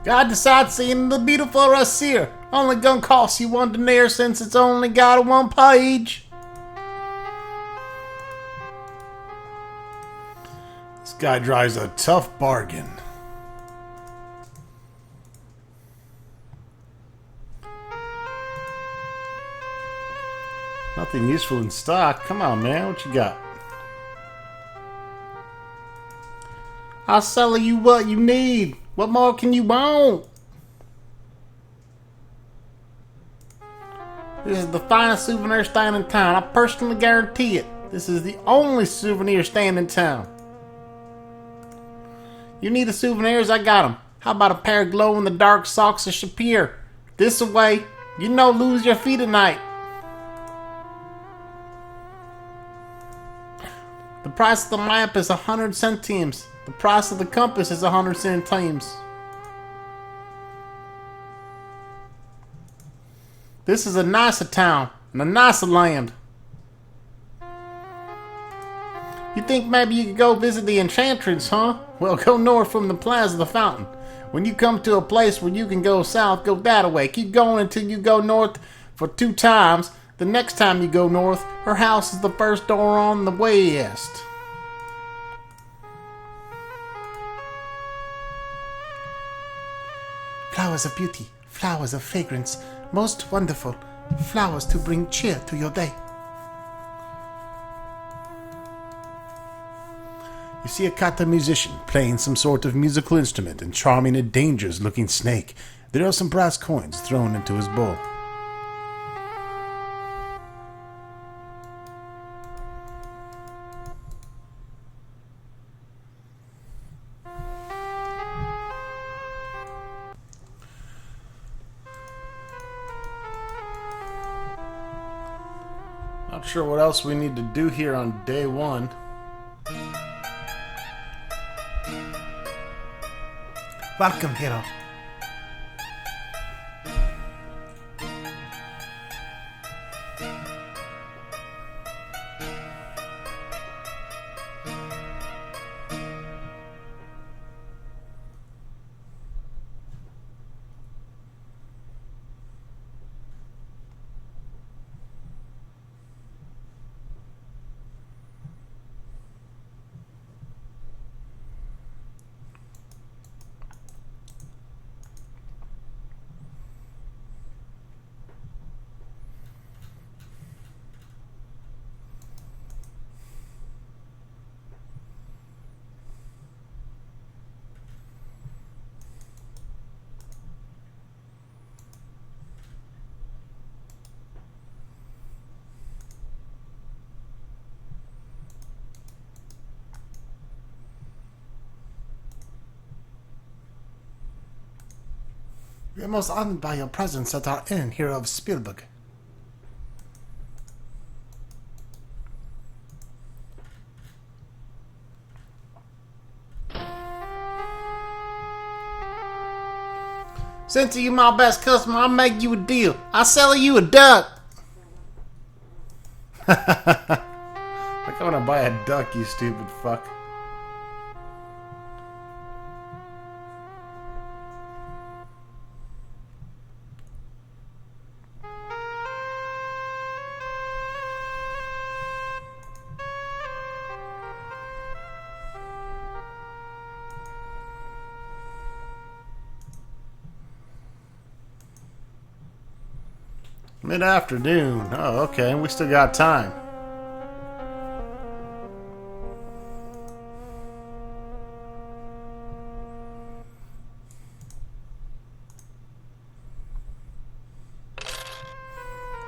Guide the sightseeing the beautiful Rasir. Only gonna cost you 1 dinar since it's only got a 1 page. This guy drives a tough bargain. Nothing useful in stock. Come on, man. What you got? I'll sell you what you need. What more can you want? This is the finest souvenir stand in town. I personally guarantee it. This is the only souvenir stand in town. You need the souvenirs? I got them. How about a pair of glow-in-the-dark socks of Shapir? This way, you know, lose your feet at night. The price of the lamp is 100 centimes. The price of the compass is 100 centimes. This is a nicer town and a nicer land. You think maybe you could go visit the Enchantress, huh? Well, go north from the Plaza of the Fountain. When you come to a place where you can go south, go that way. Keep going until you go north for 2 times. The next time you go north, her house is the first door on the west. Flowers of beauty, flowers of fragrance, most wonderful, flowers to bring cheer to your day. You see a kata musician playing some sort of musical instrument and charming a dangerous-looking snake. There are some brass coins thrown into his bowl. Not sure what else we need to do here on day 1. Welcome, hero. We are most honored by your presence at our inn here of Spielberg. Since you're my best customer, I'll make you a deal. I'll sell you a duck. Like I want to buy a duck, you stupid fuck. Mid-afternoon. Oh, okay. We still got time.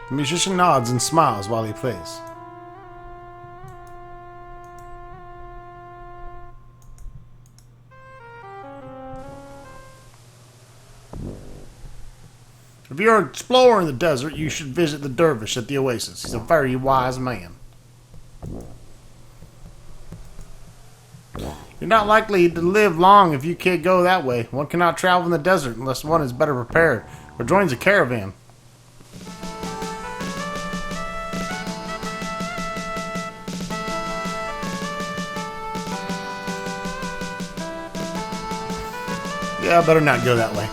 The musician nods and smiles while he plays. If you're exploring the desert, you should visit the dervish at the oasis. He's a very wise man. You're not likely to live long if you can't go that way. One cannot travel in the desert unless one is better prepared or joins a caravan. Yeah, I better not go that way.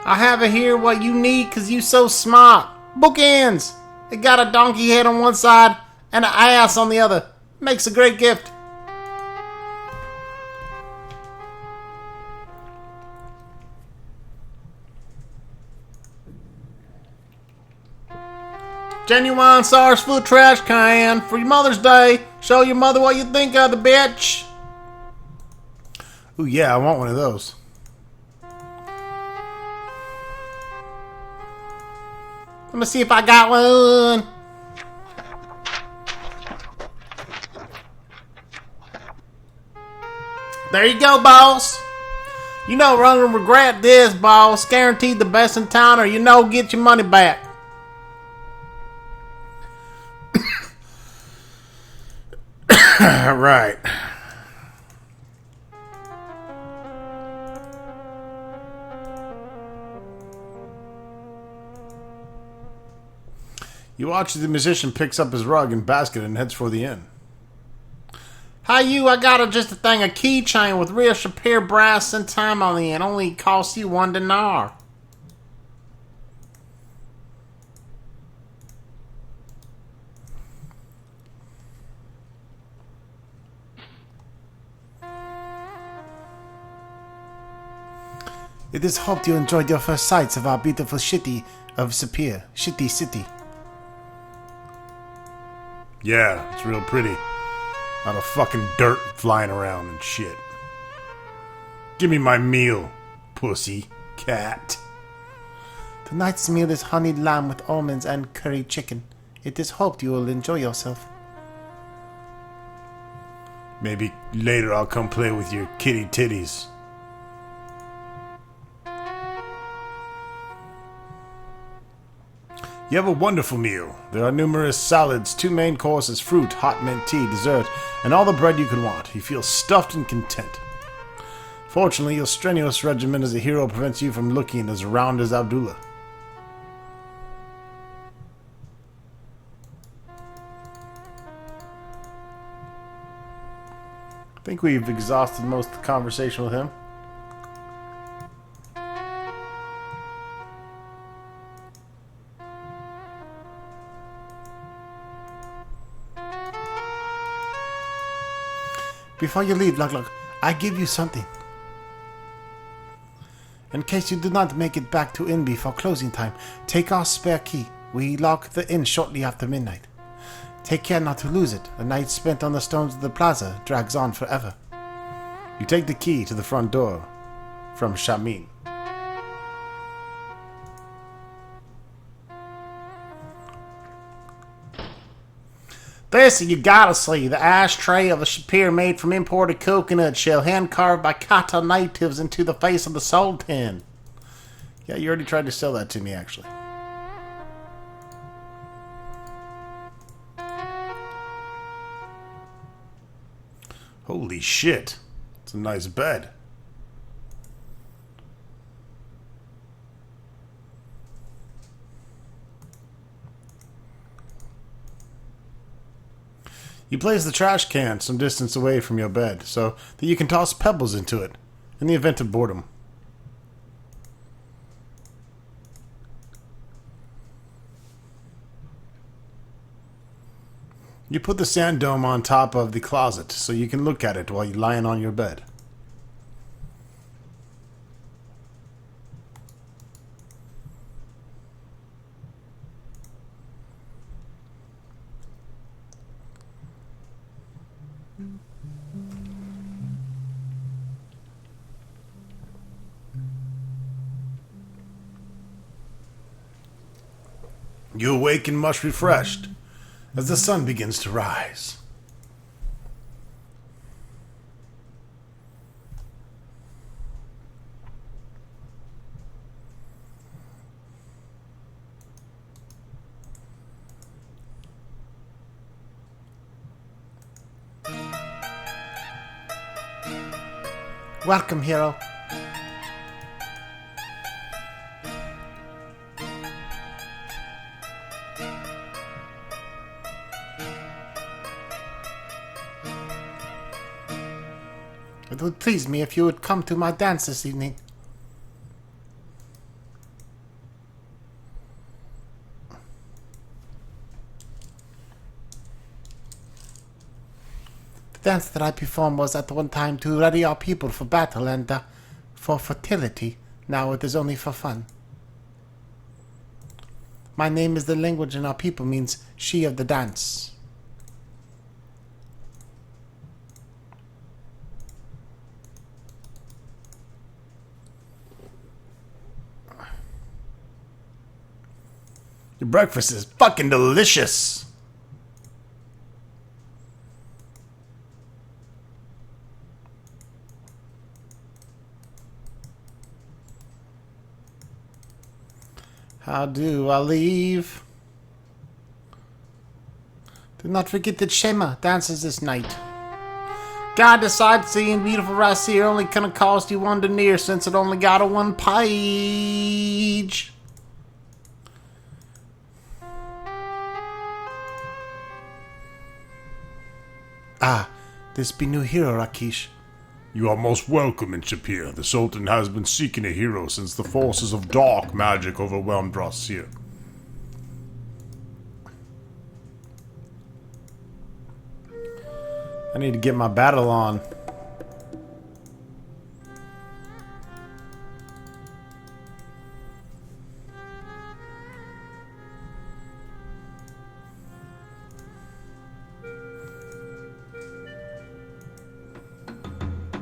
I have it here what you need because you so smart. Bookends! It got a donkey head on one side and an ass on the other. Makes a great gift. Genuine Saurus food trash can for your Mother's Day. Show your mother what you think of the bitch. Ooh, yeah, I want one of those. Let me see if I got one. There you go, boss. You know, run and regret this, boss. Guaranteed the best in town, or you know, get your money back. Right. You watch as the musician picks up his rug and basket and heads for the inn. Hi, you. I got just a thing, a keychain with real Shapir brass and time on the end. Only costs you $1 dinar. It is hoped you enjoyed your first sights of our beautiful city of Sapir. Shitty city. Yeah, it's real pretty. Lot of fucking dirt flying around and shit. Give me my meal, pussy cat. Tonight's meal is honeyed lamb with almonds and curry chicken. It is hoped you will enjoy yourself. Maybe later I'll come play with your kitty titties. You have a wonderful meal. There are numerous salads, 2 main courses, fruit, hot mint tea, dessert, and all the bread you could want. You feel stuffed and content. Fortunately, your strenuous regimen as a hero prevents you from looking as round as Abdullah. I think we've exhausted most of the conversation with him. Before you leave, Lug, I give you something. In case you do not make it back to inn before closing time, take our spare key. We lock the inn shortly after midnight. Take care not to lose it. A night spent on the stones of the plaza drags on forever. You take the key to the front door from Shamin. This you gotta see, the ashtray of the Shapir made from imported coconut shell, hand-carved by Kata natives into the face of the Sultan. Yeah, you already tried to sell that to me, actually. Holy shit. It's a nice bed. You place the trash can some distance away from your bed so that you can toss pebbles into it in the event of boredom. You put the sand dome on top of the closet so you can look at it while you're lying on your bed. You awaken much refreshed as the sun begins to rise. Welcome, hero. It would please me if you would come to my dance this evening. The dance that I performed was at one time to ready our people for battle and for fertility. Now it is only for fun. My name is the language and our people means she of the dance. Your breakfast is fucking delicious. How do I leave? Do not forget that Shema dances this night. God, the sightseeing beautiful rice here only gonna cost you one denier since it only got a one page. Ah, this be new hero, Rakesh. You are most welcome in Shapir. The Sultan has been seeking a hero since the forces of dark magic overwhelmed us here. I need to get my battle on.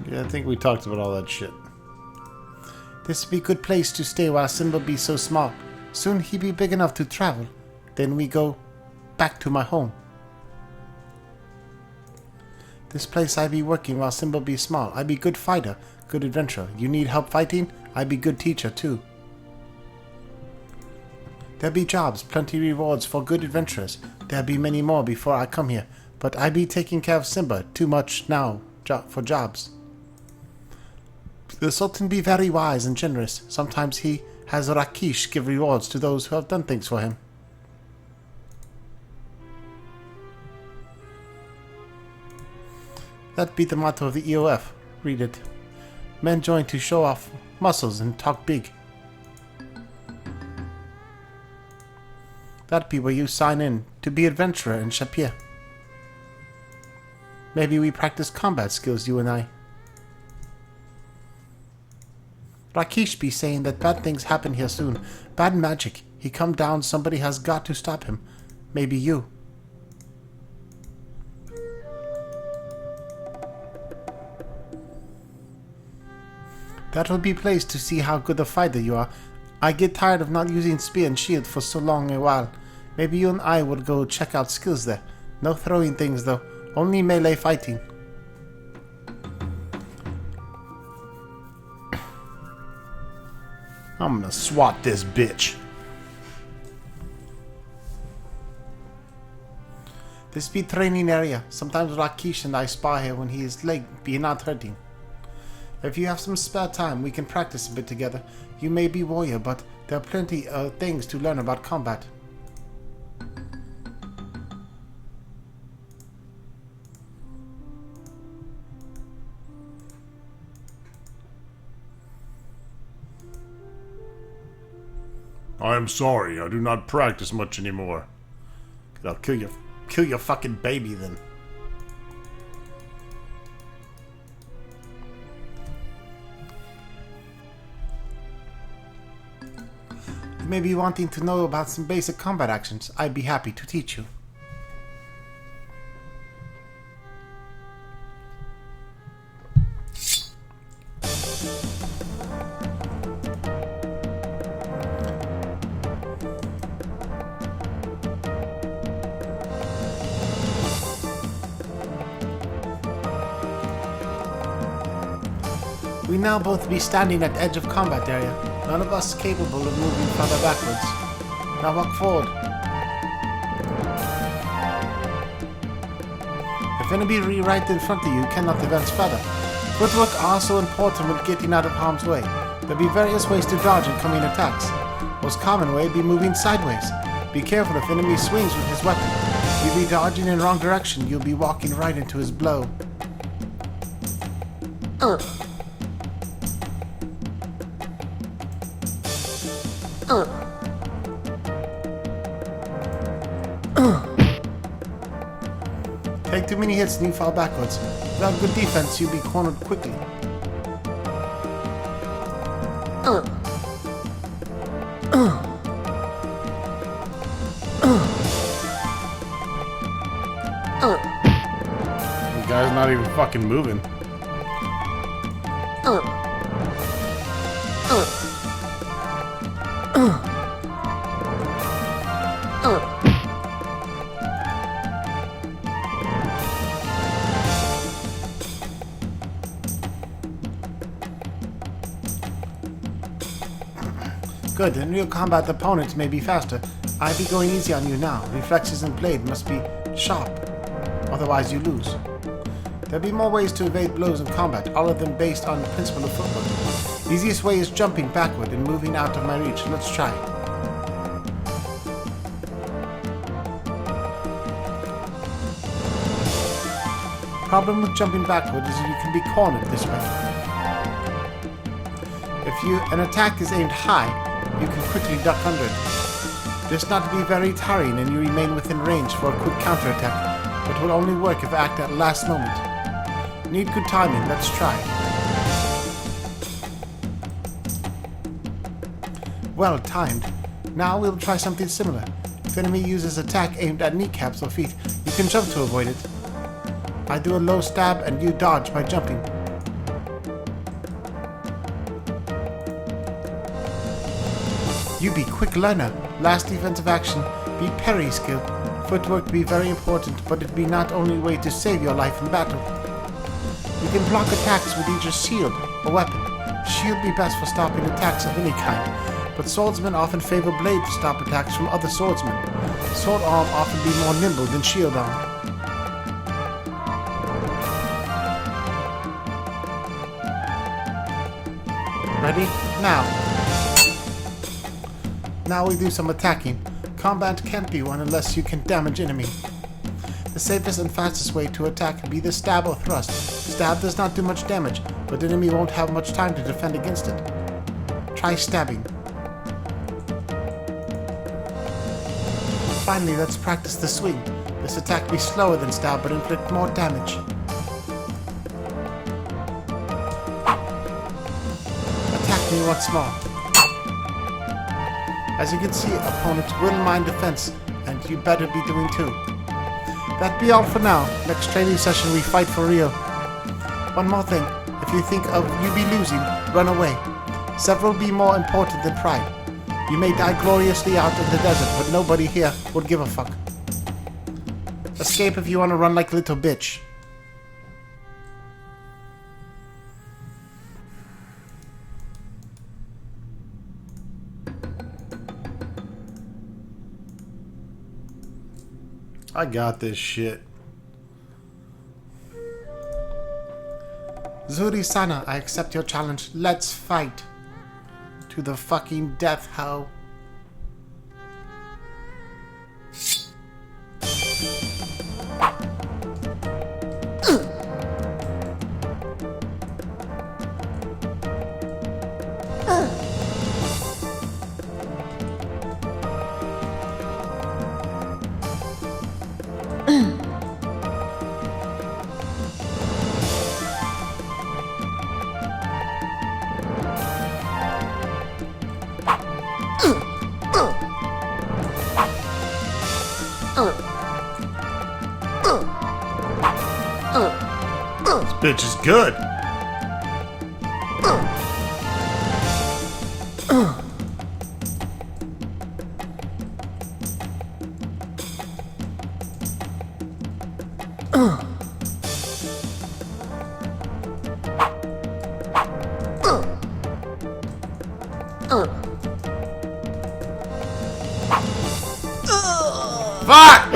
Yeah, I think we talked about all that shit. This be good place to stay while Simba be so small. Soon he be big enough to travel. Then we go back to my home. This place I be working while Simba be small. I be good fighter, good adventurer. You need help fighting? I be good teacher too. There be jobs, plenty rewards for good adventurers. There be many more before I come here. But I be taking care of Simba too much now for jobs. The Sultan be very wise and generous. Sometimes he has Rakesh give rewards to those who have done things for him. That be the motto of the EOF. Read it. Men join to show off muscles and talk big. That be where you sign in to be adventurer in Shapir. Maybe we practice combat skills, you and I. Rakesh be saying that bad things happen here soon. Bad magic. He come down, somebody has got to stop him. Maybe you. That will be place to see how good a fighter you are. I get tired of not using spear and shield for so long a while. Maybe you and I would go check out skills there. No throwing things though. Only melee fighting. I'm gonna swat this bitch. This be training area. Sometimes Rakesh and I spar here when he is leg be not hurting. If you have some spare time, we can practice a bit together. You may be warrior, but there are plenty of things to learn about combat. I am sorry, I do not practice much anymore. I'll kill your fucking baby then. You may be wanting to know about some basic combat actions. I'd be happy to teach you. We now both be standing at edge of combat area. None of us capable of moving further backwards. Now walk forward. If enemy right in front of you cannot advance further. Footwork are also important when getting out of harm's way. There'll be various ways to dodge incoming attacks. Most common way be moving sideways. Be careful if enemy swings with his weapon. If you be dodging in the wrong direction, you'll be walking right into his blow. Take too many hits and you fall backwards. Without good defense, you'll be cornered quickly. The guy's not even fucking moving. Good, in real combat opponents may be faster. I be going easy on you now. Reflexes and blade must be sharp, otherwise you lose. There'll be more ways to evade blows in combat, all of them based on the principle of footwork. Easiest way is jumping backward and moving out of my reach. Let's try. Problem with jumping backward is you can be cornered this way. If an attack is aimed high, you can quickly duck under it. This not to be very tiring and you remain within range for a quick counterattack, but will only work if act at last moment. Need good timing, let's try. Well timed. Now we'll try something similar. If enemy uses attack aimed at kneecaps or feet, you can jump to avoid it. I do a low stab and you dodge by jumping. You be quick learner. Last defensive action, be parry skill. Footwork be very important, but it be not only way to save your life in battle. You can block attacks with either shield or weapon. Shield be best for stopping attacks of any kind, but swordsmen often favor blade to stop attacks from other swordsmen. Sword arm often be more nimble than shield arm. Ready? Now. Now we do some attacking. Combat can't be one unless you can damage enemy. The safest and fastest way to attack be the stab or thrust. Stab does not do much damage, but enemy won't have much time to defend against it. Try stabbing. Finally, let's practice the swing. This attack be slower than stab but inflict more damage. Attack me once more. As you can see, opponents will mind defense, and you better be doing too. That be all for now. Next training session we fight for real. One more thing, if you think of you be losing, run away. Several be more important than pride. You may die gloriously out in the desert, but nobody here would give a fuck. Escape if you want to run like a little bitch. I got this shit. Zuri-sana, I accept your challenge. Let's fight. To the fucking death, ho. This bitch is good. Fuck!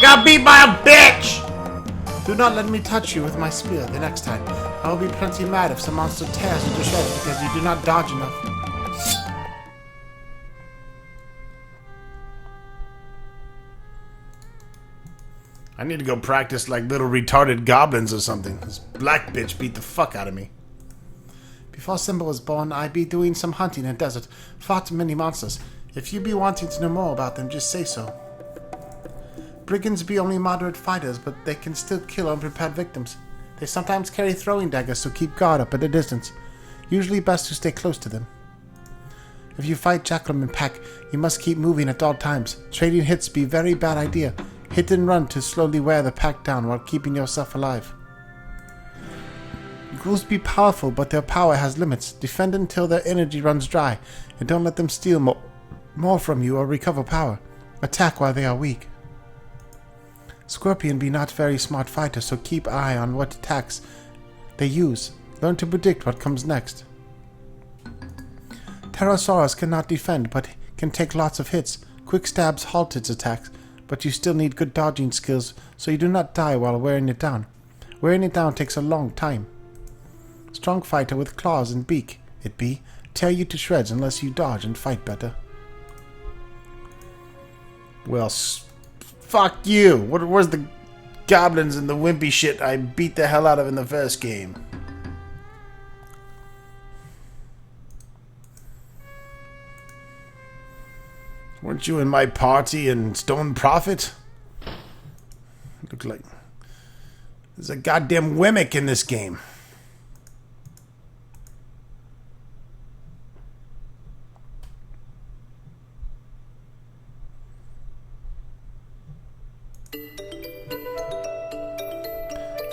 Got beat by a bitch! Do not let me touch you with my spear the next time. I will be plenty mad if some monster tears you to shreds because you do not dodge enough. I need to go practice like little retarded goblins or something. This black bitch beat the fuck out of me. Before Simba was born, I be doing some hunting in the desert. Fought many monsters. If you be wanting to know more about them, just say so. Brigands be only moderate fighters, but they can still kill unprepared victims. They sometimes carry throwing daggers, so keep guard up at a distance. Usually best to stay close to them. If you fight jackal in pack, you must keep moving at all times. Trading hits be very bad idea. Hit and run to slowly wear the pack down while keeping yourself alive. Ghouls be powerful, but their power has limits. Defend until their energy runs dry, and don't let them steal more from you or recover power. Attack while they are weak. Scorpion be not very smart fighters, so keep eye on what attacks they use. Learn to predict what comes next. Pterosaurus cannot defend, but can take lots of hits. Quick stabs halt its attacks, but you still need good dodging skills, so you do not die while wearing it down. Wearing it down takes a long time. Strong fighter with claws and beak, it be. Tear you to shreds unless you dodge and fight better. Well, fuck you! Where's the goblins and the wimpy shit I beat the hell out of in the first game? Weren't you in my party in Stone Prophet? Look like there's a goddamn Wemmick in this game.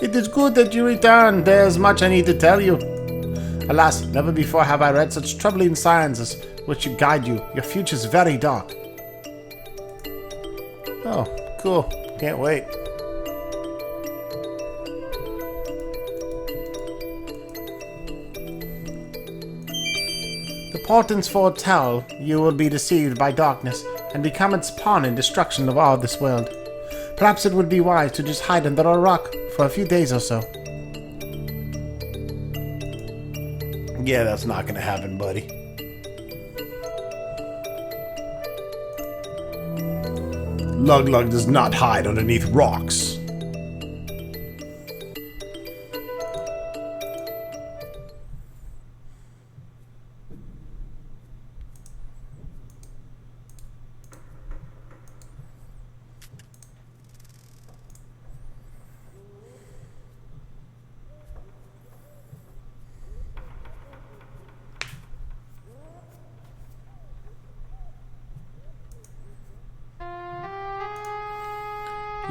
It is good that you returned. There's much I need to tell you. Alas, never before have I read such troubling signs as which guide you. Your future's very dark. Oh, cool. Can't wait. The portents foretell you will be deceived by darkness and become its pawn in destruction of all this world. Perhaps it would be wise to just hide under a rock for a few days or so. Yeah, that's not gonna happen, buddy. Lug Lug does not hide underneath rocks.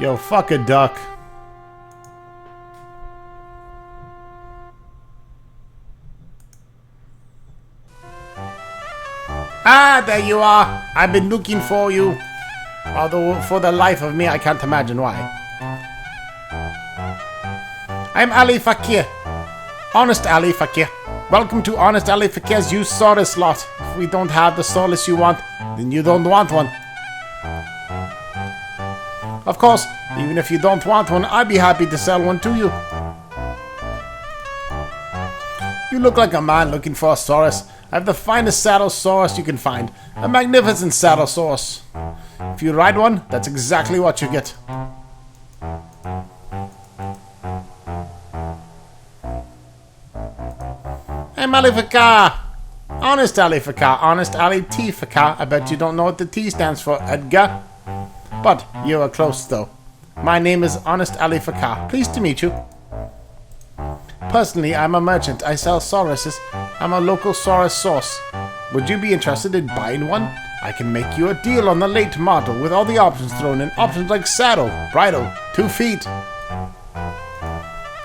Yo, fuck a duck. Ah, there you are. I've been looking for you. Although, for the life of me, I can't imagine why. I'm Ali Fakir. Honest Ali Fakir. Welcome to Honest Ali Fakir's used Saurus lot. If we don't have the Saurus you want, then you don't want one. Of course, even if you don't want one, I'd be happy to sell one to you. You look like a man looking for a Saurus. I have the finest saddle Saurus you can find. A magnificent saddle Saurus. If you ride one, that's exactly what you get. I'm Ali Fakar. Honest Ali Fakar. Honest Ali T Fakar. I bet you don't know what the T stands for, Edgar. But you are close, though. My name is Honest Ali Fakar. Pleased to meet you. Personally, I'm a merchant. I sell Sauruses. I'm a local Saurus source. Would you be interested in buying one? I can make you a deal on the late model with all the options thrown in. Options like saddle, bridle, 2 feet.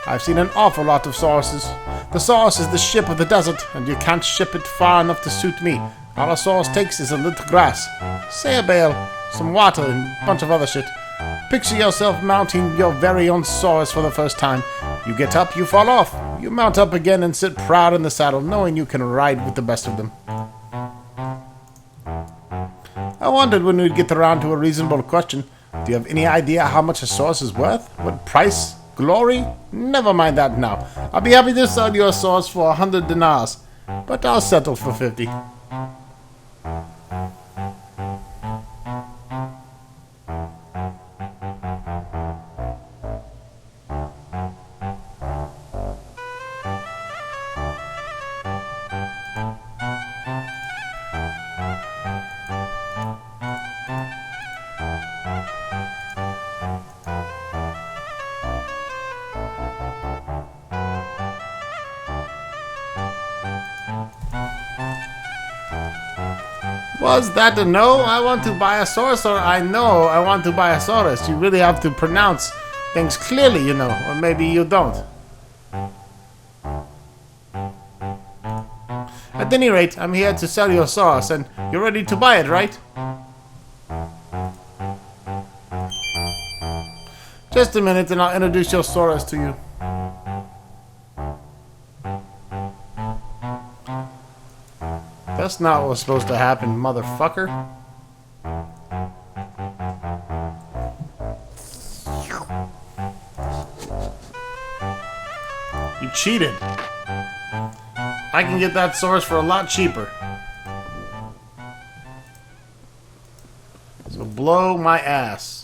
I've seen an awful lot of Sauruses. The Saurus is the ship of the desert, and you can't ship it far enough to suit me. All a Saurus takes is a little grass, say a bale, some water, and a bunch of other shit. Picture yourself mounting your very own Saurus for the first time. You get up, you fall off. You mount up again and sit proud in the saddle, knowing you can ride with the best of them. I wondered when we'd get around to a reasonable question. Do you have any idea how much a Saurus is worth? What price Glory? Never mind that now. I'll be happy to sell your Saurus for 100 dinars, but I'll settle for 50. Was that a no? I want to buy a Saurus, or I know I want to buy a Saurus. You really have to pronounce things clearly, you know, or maybe you don't. At any rate, I'm here to sell you a Saurus, and you're ready to buy it, right? Just a minute, and I'll introduce your Saurus to you. That's not what was supposed to happen, motherfucker. You cheated. I can get that Saurus for a lot cheaper. So blow my ass.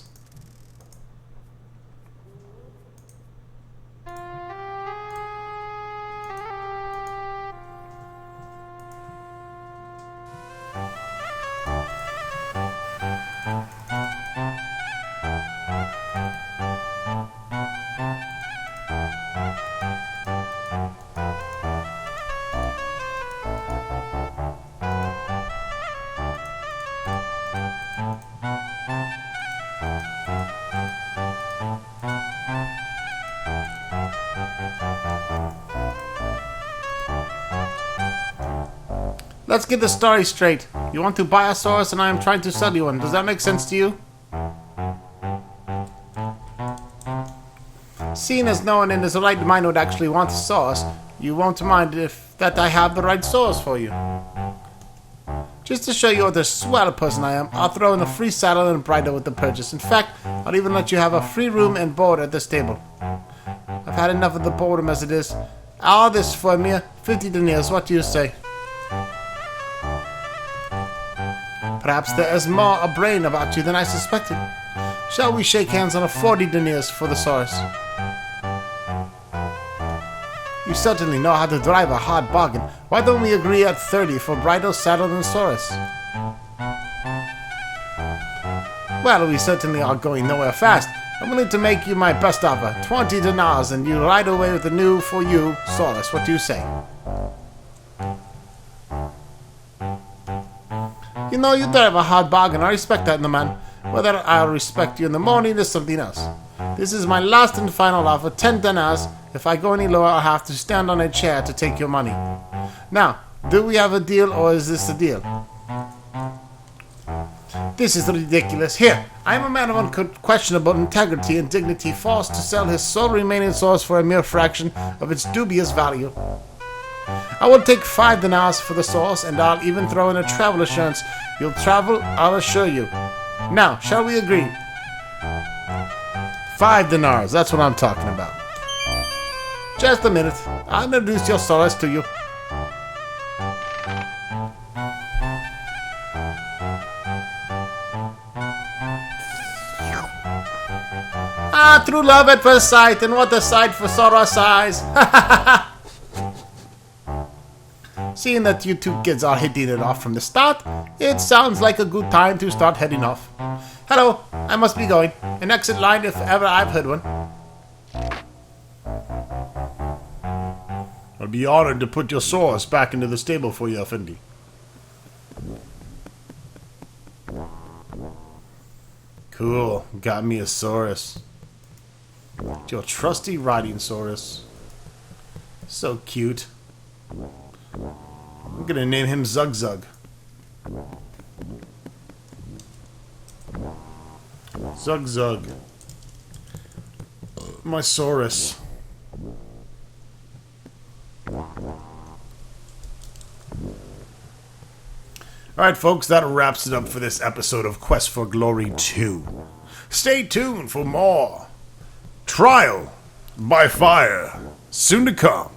Let's get the story straight. You want to buy a Saurus and I am trying to sell you one. Does that make sense to you? Seeing as no one in his right mind would actually want a Saurus, you won't mind if that I have the right Saurus for you. Just to show you what a swell person I am, I'll throw in a free saddle and bridle with the purchase. In fact, I'll even let you have a free room and board at this table. I've had enough of the boredom as it is. All this for a mere 50 deniers. What do you say? Perhaps there is more a brain about you than I suspected. Shall we shake hands on a 40 deniers for the Saurus? You certainly know how to drive a hard bargain. Why don't we agree at 30 for bridle, saddle, and Saurus? Well, we certainly are going nowhere fast. I'm willing to make you my best offer, 20 dinars, and you ride away with the new for you Saurus. What do you say? You know, you drive a hard bargain. I respect that in the man. Whether I'll respect you in the morning is something else. This is my last and final offer, 10 dinars. If I go any lower, I'll have to stand on a chair to take your money. Now, do we have a deal, or is this a deal? This is ridiculous. Here, I am a man of unquestionable integrity and dignity, forced to sell his sole remaining Saurus for a mere fraction of its dubious value. I will take 5 dinars for the Saurus, and I'll even throw in a travel assurance. You'll travel, I'll assure you. Now, shall we agree? 5 dinars, that's what I'm talking about. Just a minute. I'll introduce your Saurus to you. Ah, true love at first sight, and what a sight for Saurus eyes. Seeing that you two kids are hitting it off from the start, it sounds like a good time to start heading off. Hello, I must be going. An exit line if ever I've heard one. I'd be honored to put your Saurus back into the stable for you, Effendi. Cool, got me a Saurus. Your trusty riding Saurus. So cute. I'm gonna name him Zug Zug. Zug Zug. My Saurus. Alright folks, that wraps it up for this episode of Quest for Glory 2. Stay tuned for more Trial by fire. Soon to come.